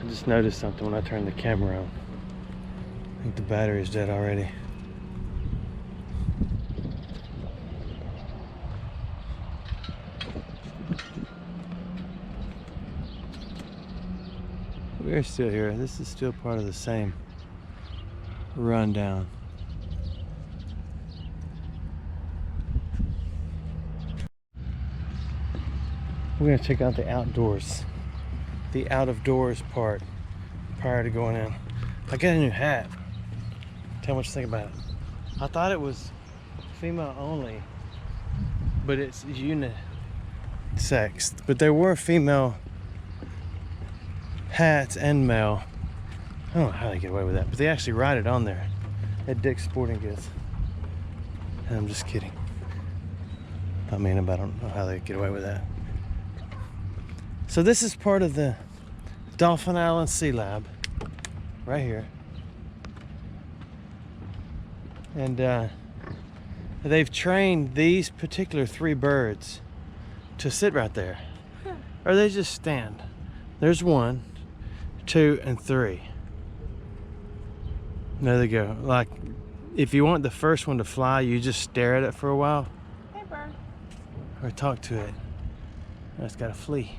I just noticed something when I turned the camera on. I think the battery's dead already. We're still here. This is still part of the same rundown. We're gonna check out the outdoors, the out of doors part prior to going in. I got a new hat. Tell me what you think about it. I thought it was female only, but it's unisex. But there were female hats and male. I don't know how they get away with that, but they actually write it on there at Dick's Sporting Goods. And I'm just kidding. I mean, I don't know how they get away with that. So this is part of the Dauphin Island Sea Lab, right here. And they've trained these particular 3 birds to sit right there. Or they just stand. There's 1, 2, and 3. There they go. Like, if you want the first one to fly, you just stare at it for a while. Hey, bird. Or talk to it. Oh, it's got a flea.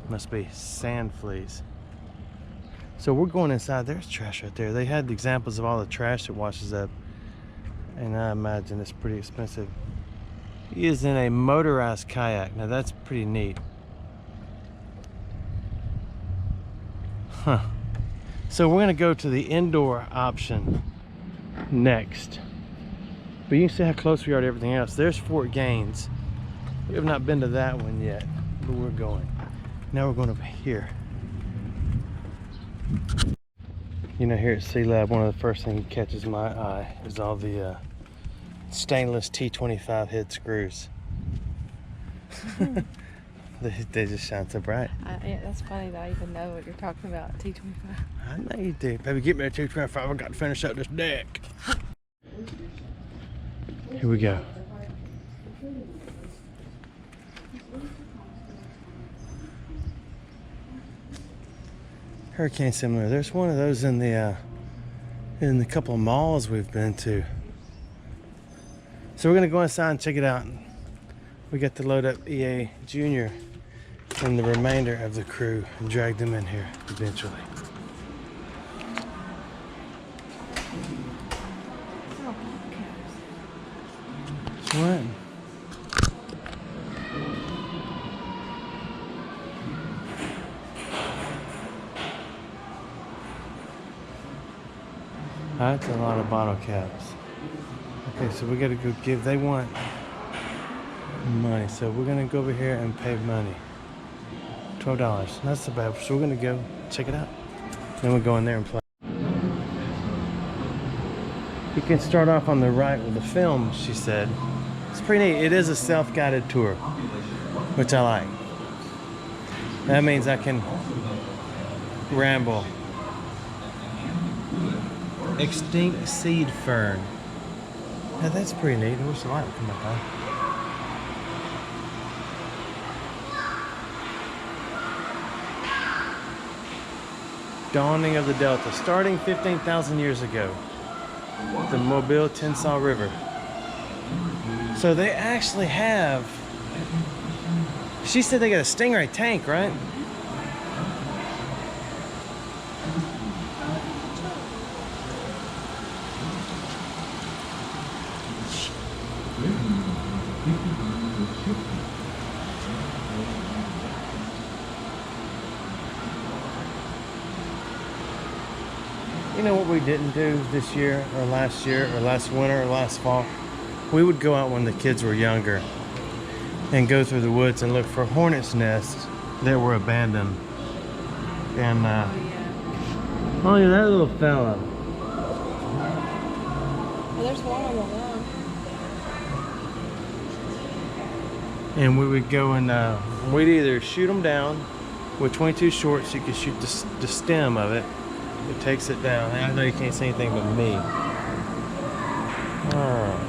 Must be sand fleas. So we're going inside. There's trash right there. They had examples of all the trash that washes up, and I imagine it's pretty expensive. He is in a motorized kayak. Now that's pretty neat. Huh. So we're gonna go to the indoor option next. But you can see how close we are to everything else. There's Fort Gaines. We have not been to that one yet, but we're going. Now we're going over here. You know, here at Sea Lab, one of the first things that catches my eye is all the stainless T25 head screws. They just shine so bright. Yeah, that's funny that I even know what you're talking about, T25. I know you do. Baby, get me a T25. I got to finish up this deck. Here we go. Hurricane similar. There's one of those in the couple of malls we've been to. So we're gonna go inside and check it out. We got to load up EA Junior and the remainder of the crew and drag them in here eventually. What? That's a lot of bottle caps. Okay, so we gotta go give, they want money. So we're gonna go over here and pay money. $12, not so bad. So we're gonna go check it out. Then we'll go in there and play. You can start off on the right with the film, she said. It's pretty neat. It is a self-guided tour, which I like. That means I can ramble. Extinct seed fern. Yeah, that's pretty neat. I wish the light would come up on. Dawning of the Delta, starting 15,000 years ago. The Mobile Tensas River. So they actually have, she said they got a Stingray tank, right? You know what we didn't do this year or last winter or last fall? We would go out when the kids were younger and go through the woods and look for hornets' nests that were abandoned. And oh yeah, that little fella. Well, there's one on the lawn. And we would go and we'd either shoot them down with 22 shorts. You could shoot the stem of it. It takes it down. I know you can't see anything but me. Oh.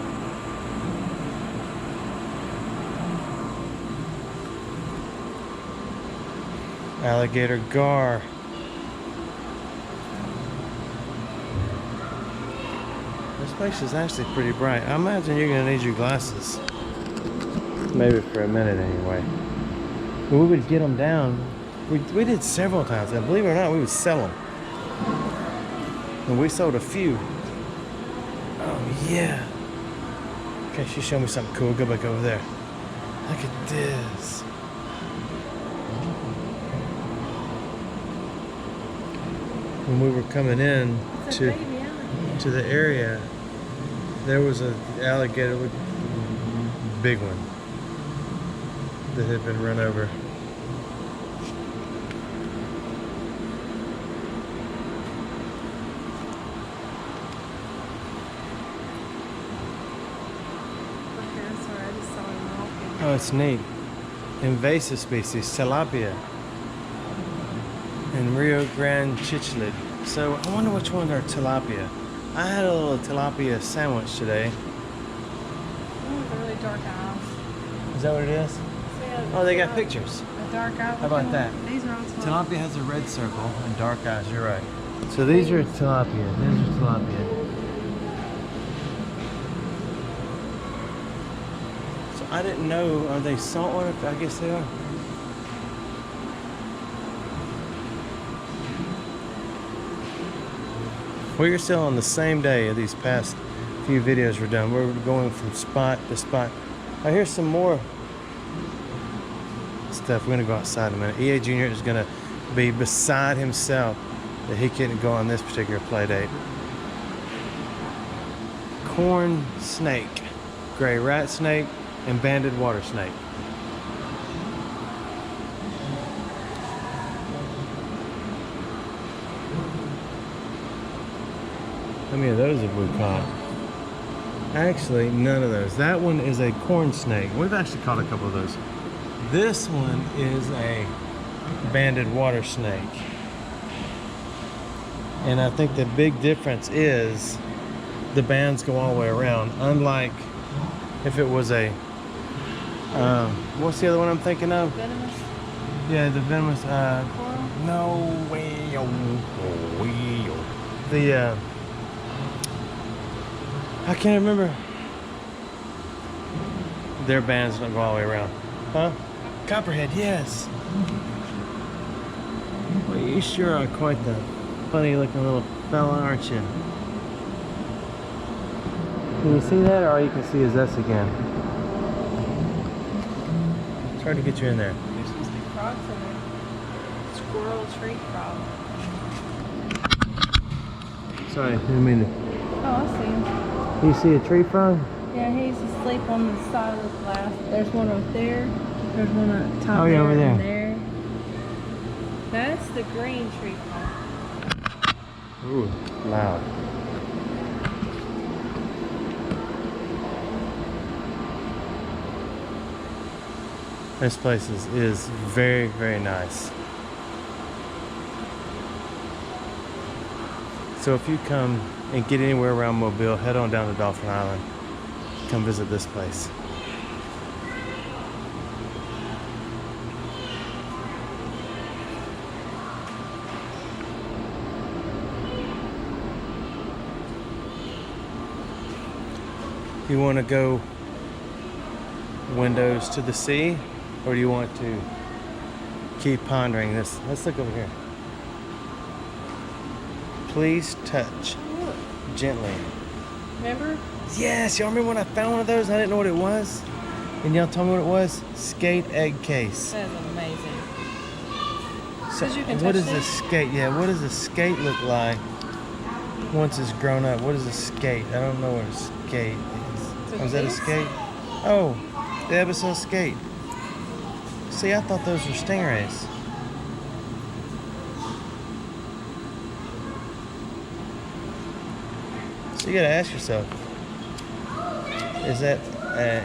Alligator gar. place is actually pretty bright. I imagine you're gonna need your glasses. Maybe for a minute anyway. But we would get them down. We did several times, and believe it or not, we would sell them. And we sold a few. Oh yeah. Okay, she showed me something cool. Go back over there. Look at this. When we were coming in to the area, there was an alligator, big one, that had been run over. Oh, it's neat. Invasive species, tilapia and Rio Grande cichlid. So I wonder which ones are tilapia. I had a little tilapia sandwich today. The really dark eyes. Is that what it is? Oh, they got pictures. The dark eyes. How about that? These are all Tilapia has a red circle and dark eyes, you're right. So these are tilapia. These are tilapia. So I didn't know, are they saltwater? I guess they are. We're still on the same day of these past few videos we're done. We're going from spot to spot. Oh, here's some more stuff. We're gonna go outside in a minute. EA Jr. is gonna be beside himself that he couldn't go on this particular play date. Corn snake, gray rat snake, and banded water snake. How many of those have we caught? Actually, none of those. That one is a corn snake. We've actually caught a couple of those. This one is a banded water snake. And I think the big difference is the bands go all the way around. Unlike if it was a, what's the other one I'm thinking of? venomous. Yeah, the venomous, Coral? no way. The, I can't remember. Their bands don't go all the way around. Huh? Copperhead, yes. Well, you sure are quite the funny looking little fella, aren't you? Can you see that, or all you can see is us again? It's hard to get you in there. There's supposed to be frogs in there. Squirrel tree frog. Sorry, I didn't mean to. Oh, I see him. You see a tree frog? Yeah, he's asleep on the side of the glass. There's one up there. There's one up top. Oh, yeah, over there. And there. That's the green tree frog. Ooh, loud. This place is very, very nice. So if you come and get anywhere around Mobile, head on down to Dauphin Island. Come visit this place. You want to go windows to the sea, or do you want to keep pondering this? Let's look over here. Please touch gently. Remember? Yes, y'all remember when I found one of those and I didn't know what it was? And y'all told me what it was? Skate egg case. That is amazing. So, 'Cause you can what touch does a this? skate, yeah, what does a skate look like once it's grown up? What is a skate? I don't know what a skate is. So Oh, is that a this? skate? Oh, the episode skate. See, I thought those were stingrays. So you gotta ask yourself, is that a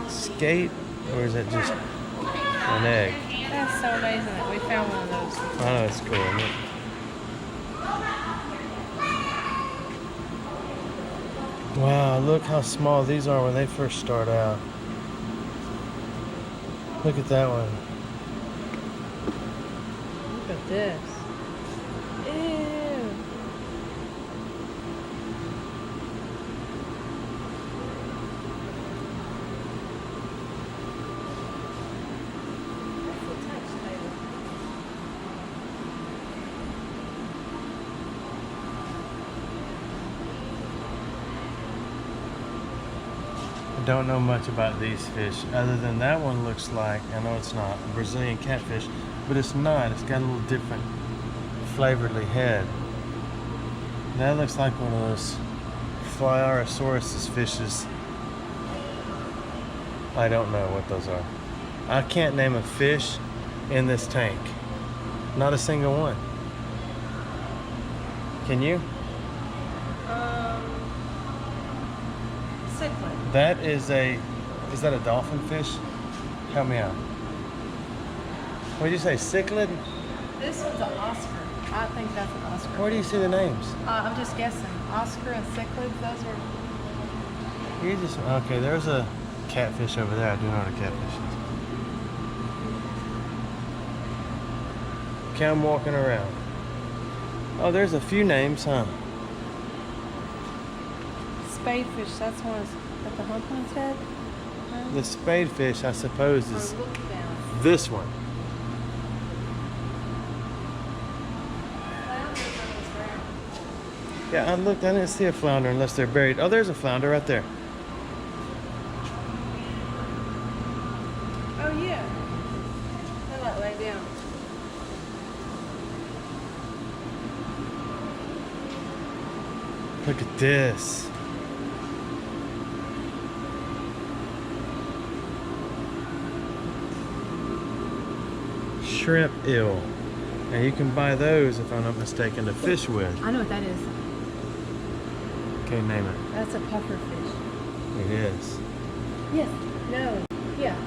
skate or is that just an egg? That's so amazing that we found one of those. Oh, that's cool, isn't it? Wow, look how small these are when they first start out. Look at that one. Look at this. Ew. don't know much about these fish other than that one looks like, I know it's not, a Brazilian catfish, but it's not. It's got a little different flavoredly head. That looks like one of those Flyosaurus fishes. I don't know what those are. I can't name a fish in this tank. Not a single one. Can you? Cichlid. That is that a dolphin fish? Help me out. What did you say, cichlid? This one's an Oscar. I think that's an Oscar. Where do you see the names? I'm just guessing. Oscar and cichlid, those are... You just, okay, there's a catfish over there. I do know what a catfish is. Okay, I'm walking around. Oh, there's a few names, huh? Spadefish, that's one at the hump on its head. No? The spadefish, I suppose, is Or look down. this one. Yeah, I looked, I didn't see a flounder unless they're buried. Oh, there's a flounder right there. Oh yeah. They like lay down. Look at this. Shrimp eel. And you can buy those, if I'm not mistaken, to fish with. I know what that is. Okay, name it. That's a puffer fish. It is. Yes. No. Yeah.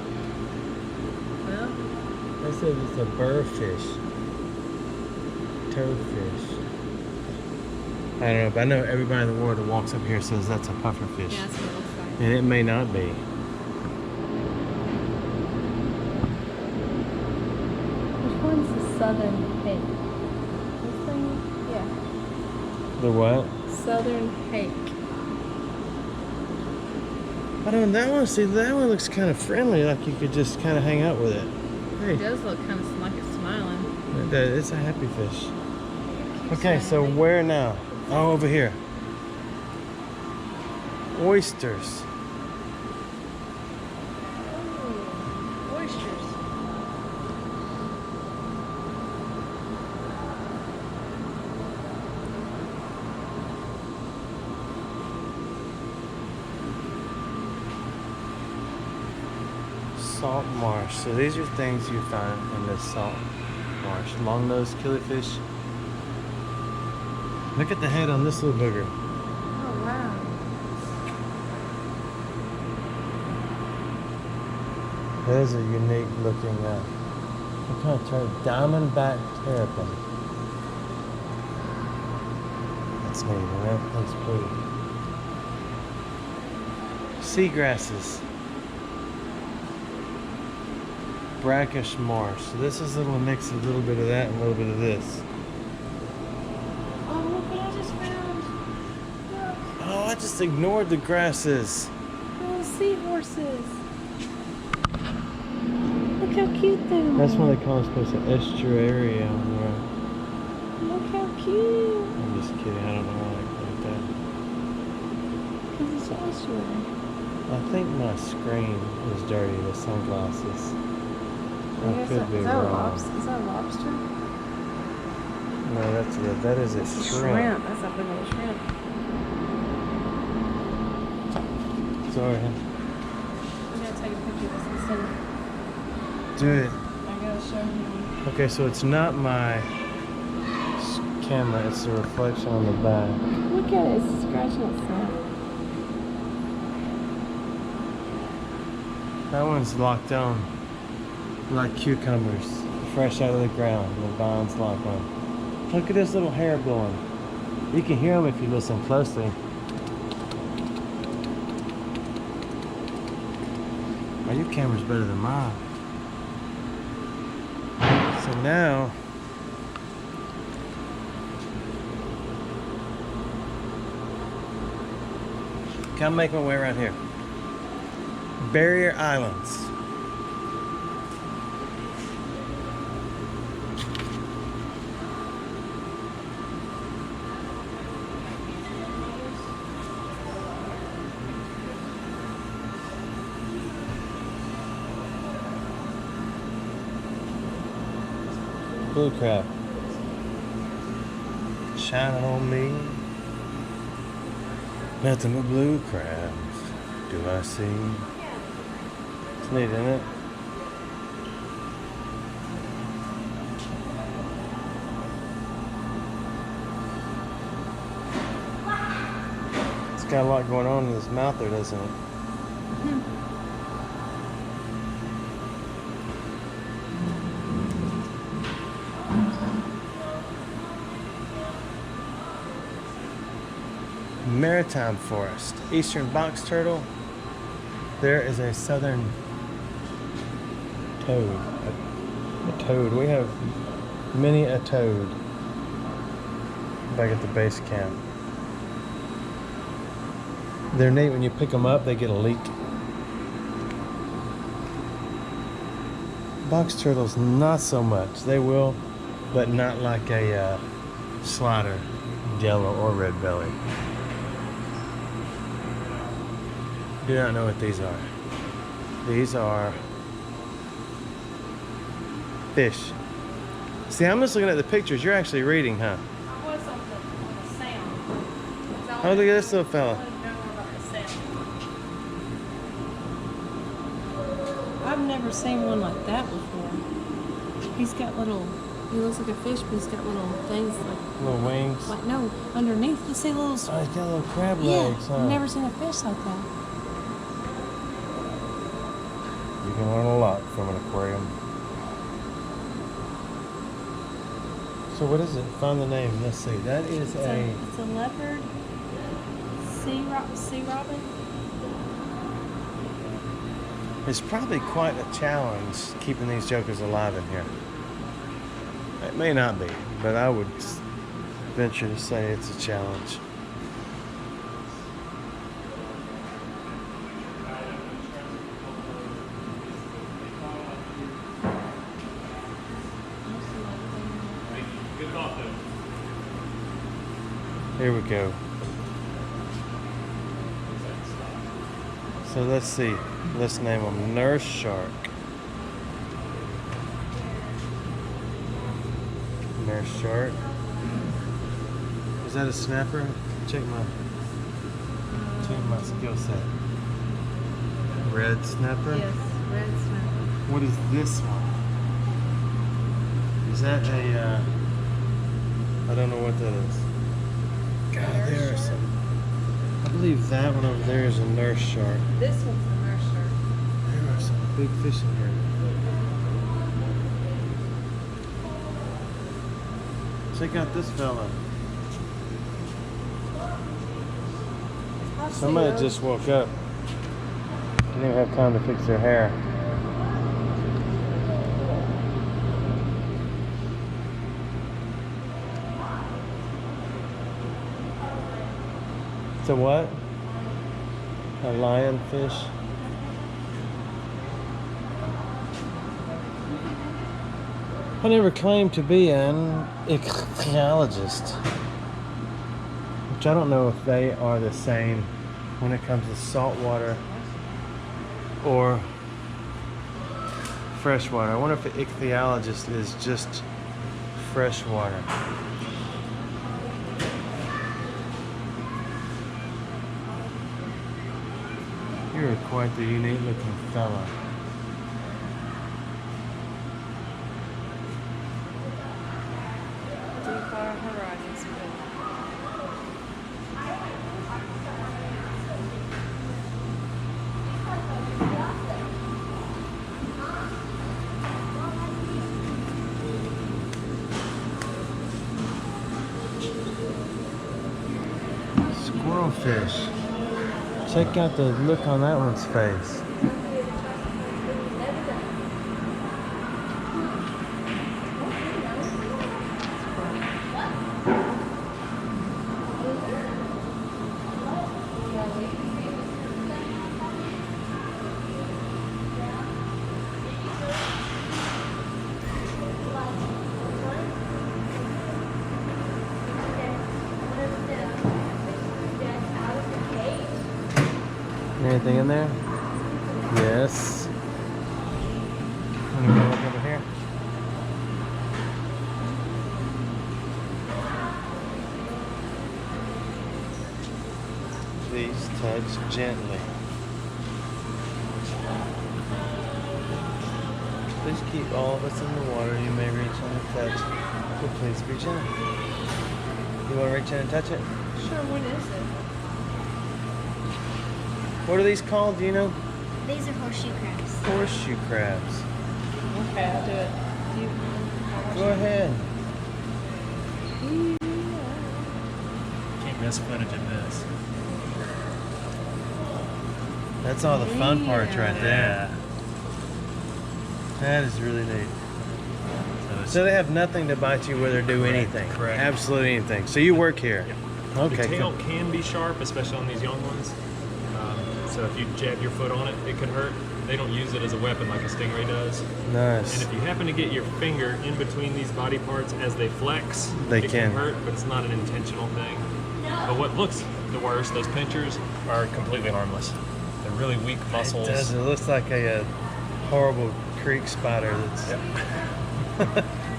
Well, They said it's a burrfish. Toadfish. I don't know, but I know everybody in the world that walks up here says that's a puffer fish. yeah, that's what it looks like. And it may not be. Which one's the southern hake? This thing? Yeah. The what? Southern hake. I don't know, that one, see, that one looks kind of friendly, like you could just kind of hang out with it. It does look kind of like it's smiling. It's a happy fish. Okay, so where now? Oh, over here. Oysters. Oh, oysters. Salt marsh. So these are things you find in this salt marsh. Long-nosed killifish. Look at the head on this little booger. Oh, wow. That is a unique looking, what kind of term? Diamondback terrapin. That's neat, right? That's pretty. Seagrasses. Brackish marsh. So this is a little mix, a little bit of that and a little bit of this. Oh, look what I just found. Look. Oh, I just ignored the grasses. Oh, seahorses. Look how cute they are. That's what they call this an estuarium. Look how cute. I'm just kidding. I don't know why they call it that. Because it's estuary. I think my screen is dirty with sunglasses. I Yes, could be is that a wrong. Is that a lobster? No, that is a That's a shrimp. That's a big old shrimp. Sorry. I'm gonna take a picture of this and send it. Do it. I gotta show you. Okay, so it's not my camera, it's the reflection on the back. Look at it, it's scratching itself. That one's locked on like cucumbers, fresh out of the ground. The vines lock on. Look at this little hair blowing. You can hear them if you listen closely. Oh, your camera's better than mine. So now, come make my way around here. Barrier Islands. Blue crab. Shining on me. Nothing but blue crabs do I see. It's neat, isn't it? It's got a lot going on in his mouth there, doesn't it? Maritime forest, eastern box turtle. There is a southern toad. A toad. We have many a toad back at the base camp. They're neat. When you pick them up, they get a leak. Box turtles, not so much. They will, but not like a slider, yellow or red belly. Do not know what these are. These are fish. See, I'm just looking at the pictures. You're actually reading, huh? I was on the sound. Oh, look at this little fella. I've never seen one like that before. He's got little, he looks like a fish, but he's got little things like... Little wings. Like, no, underneath. You see little... Oh, he's got little crab yeah, legs, huh? I've never seen a fish like that. You can learn a lot from an aquarium. So what is it? Find the name. Let's see. That is It's a leopard sea robin. It's probably quite a challenge keeping these jokers alive in here. It may not be, but I would venture to say it's a challenge. Here we go. So let's see. Let's name them nurse shark. Nurse shark. Is that a snapper? Check my skill set. Red snapper? Yes, red snapper. What is this one? Is that a I don't know what that is. God, there are some. I believe that one over there is a nurse shark. This one's a nurse shark. There are some big fish in here. Check out this fella. Somebody just woke up. Didn't even have time to fix their hair. It's a what? A lionfish? I never claimed to be an ichthyologist, which I don't know if they are the same when it comes to saltwater or freshwater. I wonder if an ichthyologist is just freshwater. You're quite the unique looking fella. Deepwater Horizons. Squirrelfish. Check out the look on that one's face. Anything in there? Yes. Let me go look over here. Please touch gently. Please keep all of us in the water. You may reach in and touch, but please reach in. You want to reach in and touch it? Sure, what is it? What are these called? Do you know? These are horseshoe crabs. Horseshoe crabs. Okay, I'll do it. Go ahead. Can't miss footage of this. That's all the fun parts right there. Yeah. That is really neat. So So they have nothing to bite you with or do Correct, anything. correct. Absolutely anything. So you work here. Yeah. Okay. The tail Cool. can be sharp, especially on these young ones. So if you jab your foot on it, it could hurt. They don't use it as a weapon like a stingray does. Nice. And if you happen to get your finger in between these body parts as they flex, They it can. hurt, but it's not an intentional thing. But what looks the worst, those pinchers, are completely harmless. They're really weak muscles. It does. It looks like a horrible creek spider. That's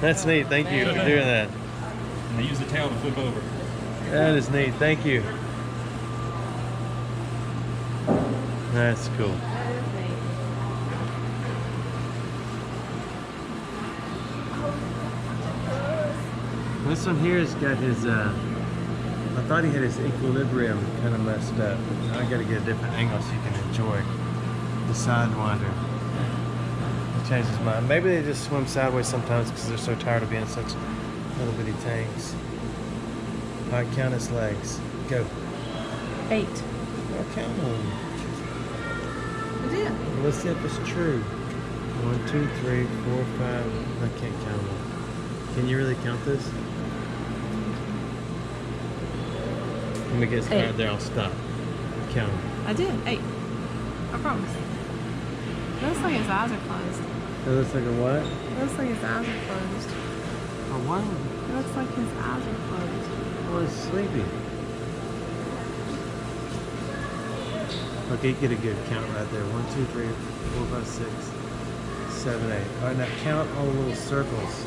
that's neat. Thank you for doing that. And they use the tail to flip over. That is neat. Thank you. That's cool. That is neat. This one here has got his, I thought he had his equilibrium kind of messed up. I got to get a different angle so you can enjoy the sidewinder. He changed his mind. Maybe they just swim sideways sometimes because they're so tired of being such little bitty tanks. All right, count his legs. Go. 8. Well, count them. I did. Let's see if it's true. 1, 2, 3, 4, 5. I can't count them. Can you really count this? Let me get started 8. there. I'll stop. Count them. I did. 8. I promise. It looks like his eyes are closed. It looks like a what? It looks like his eyes are closed. A what? It looks like his eyes are closed. Oh, it's sleepy. Okay, you get a good count right there. 1, 2, 3, 4, 5, 6, 7, 8. All right, now count all the little circles.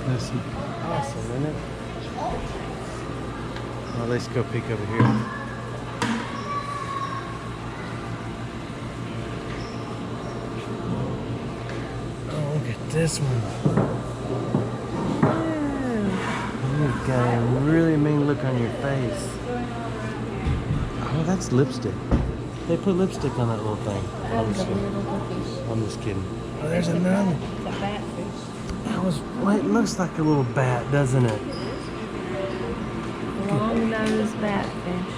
That's awesome, isn't it? Well, let's go peek over here. Oh, look at this one. You've got a really mean look on your face. Oh, that's lipstick. They put lipstick on that little thing. I'm just kidding. Oh, there's another. It's a batfish. Well, it looks like a little bat, doesn't it? Long-nosed batfish.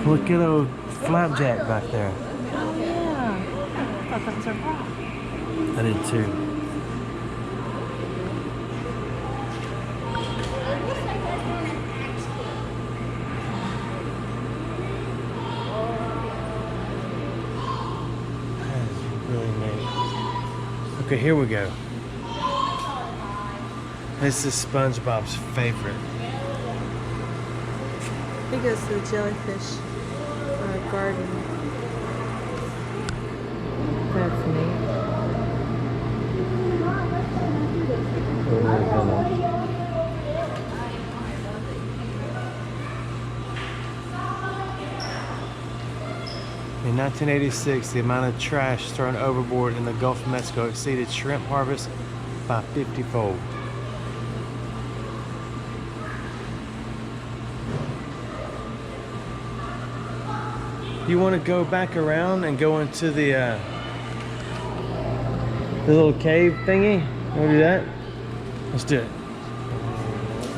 Look at old flapjack back there. Oh, yeah. I thought that was a rock. I did too. That is really neat. Okay, here we go. This is SpongeBob's favorite. He goes to the jellyfish garden. That's neat. In 1986, the amount of trash thrown overboard in the Gulf of Mexico exceeded shrimp harvest by 50-fold. You want to go back around and go into the little cave thingy? You want to do that? Let's do it.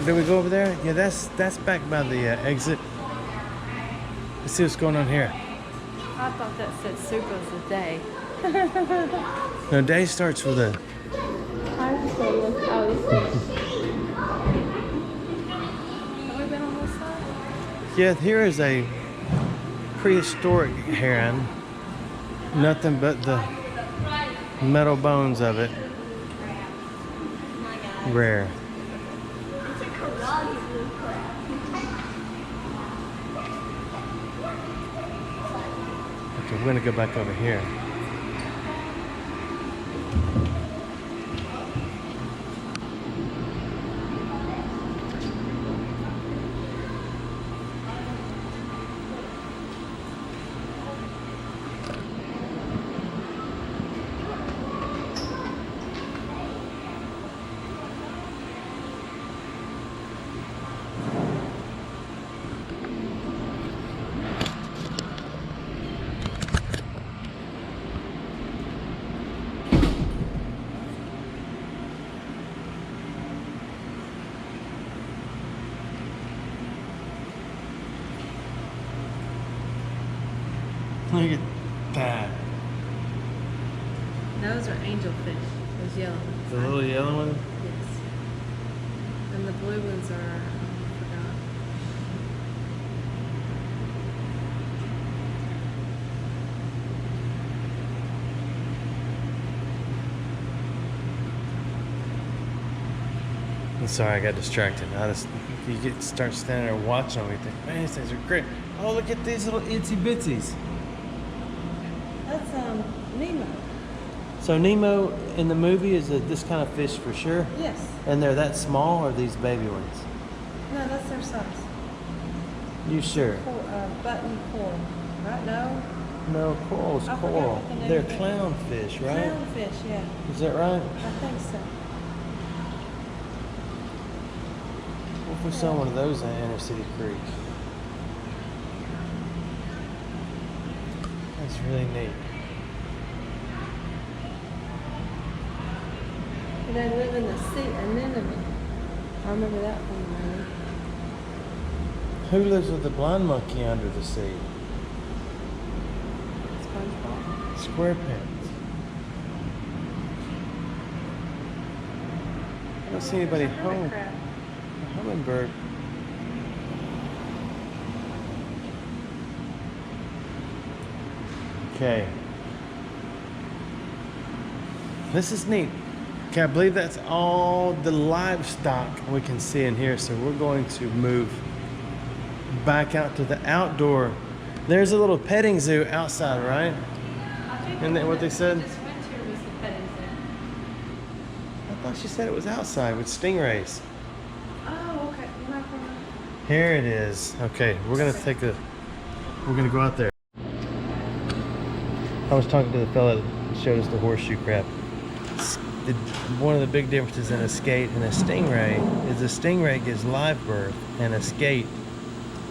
Did we go over there? Yeah, that's back by the exit. Let's see what's going on here. I thought that said soup of the day. No, day starts with a. I just want to look. Oh, this is. Have we been on this side? Yeah, here is a prehistoric heron. Nothing but the metal bones of it. Rare. Okay, we're gonna go back over here. Look at that. Those are angelfish. Those yellow ones. The little yellow one? Yes. And the blue ones are, I forgot. I'm sorry, I got distracted. You start standing there watching them, you think, man, these things are great. Oh, look at these little itsy bitsies. That's Nemo. So Nemo in the movie is this kind of fish for sure? Yes. And they're that small, or these baby ones? No, that's their size. You sure? Button coral. Right? No? No, coral's I forgot coral. what the name They're of it is. clownfish, right? Clownfish, yeah. Is that right? I think so. What if we saw one of those in Inner City Creek? That's really neat. And they live in the sea, anemone. I remember that from the movie. Who lives with the blind monkey under the sea? SpongeBob. SquarePants. I don't see anybody home. Crab. A hummingbird. Okay. This is neat. Okay, I believe that's all the livestock we can see in here. So we're going to move back out to the outdoor. There's a little petting zoo outside, right? Isn't that what they said? This winter was the petting zoo. I thought she said it was outside with stingrays. Oh, okay. You're not going Here it is. Okay, we're gonna go out there. I was talking to the fella that showed us the horseshoe crab. One of the big differences in a skate and a stingray is a stingray gives live birth and a skate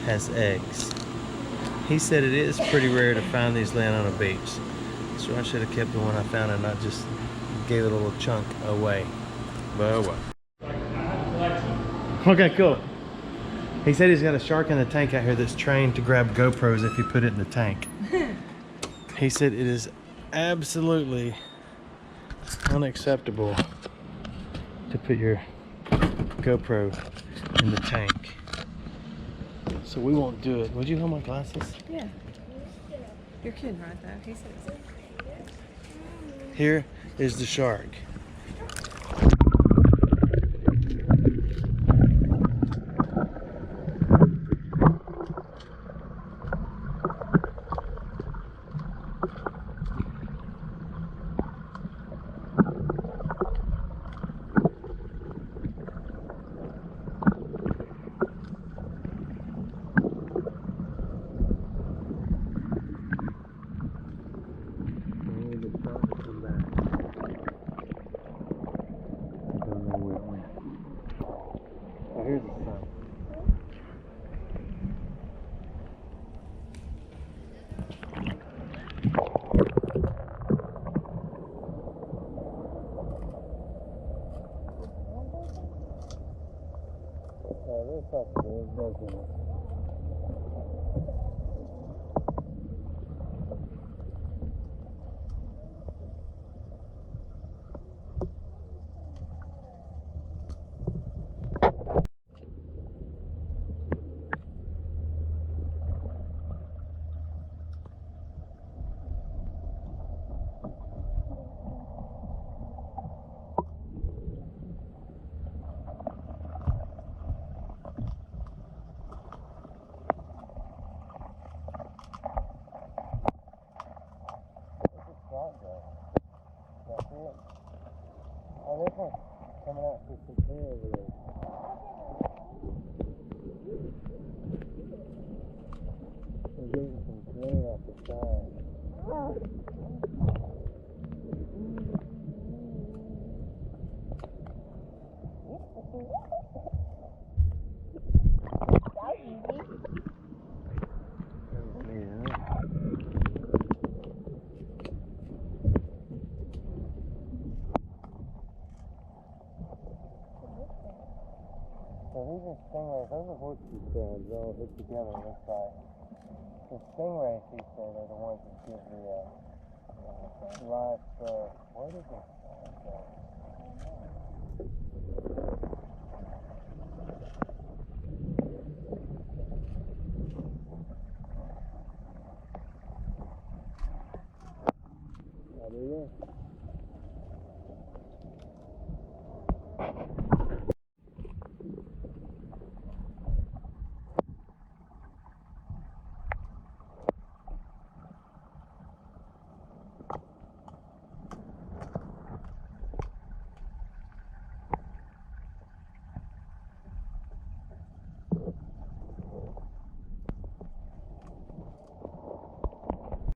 has eggs. He said it is pretty rare to find these laying on a beach. So I should have kept the one I found and not just gave it a little chunk away. But oh well. Okay, cool. He said he's got a shark in the tank out here that's trained to grab GoPros if you put it in the tank. He said it is absolutely unacceptable to put your GoPro in the tank. So we won't do it. Would you hold my glasses? Yeah. You're kidding, right, though? He said it's... Here is the shark. Oh, here's the sun. Oh, this one's coming out through some tree over there. We're getting some green off the side. So these are stingrays, those are horseshoe crabs all hit together on this side. The stingrays, he said, are the ones that give the life, what is it? There you go.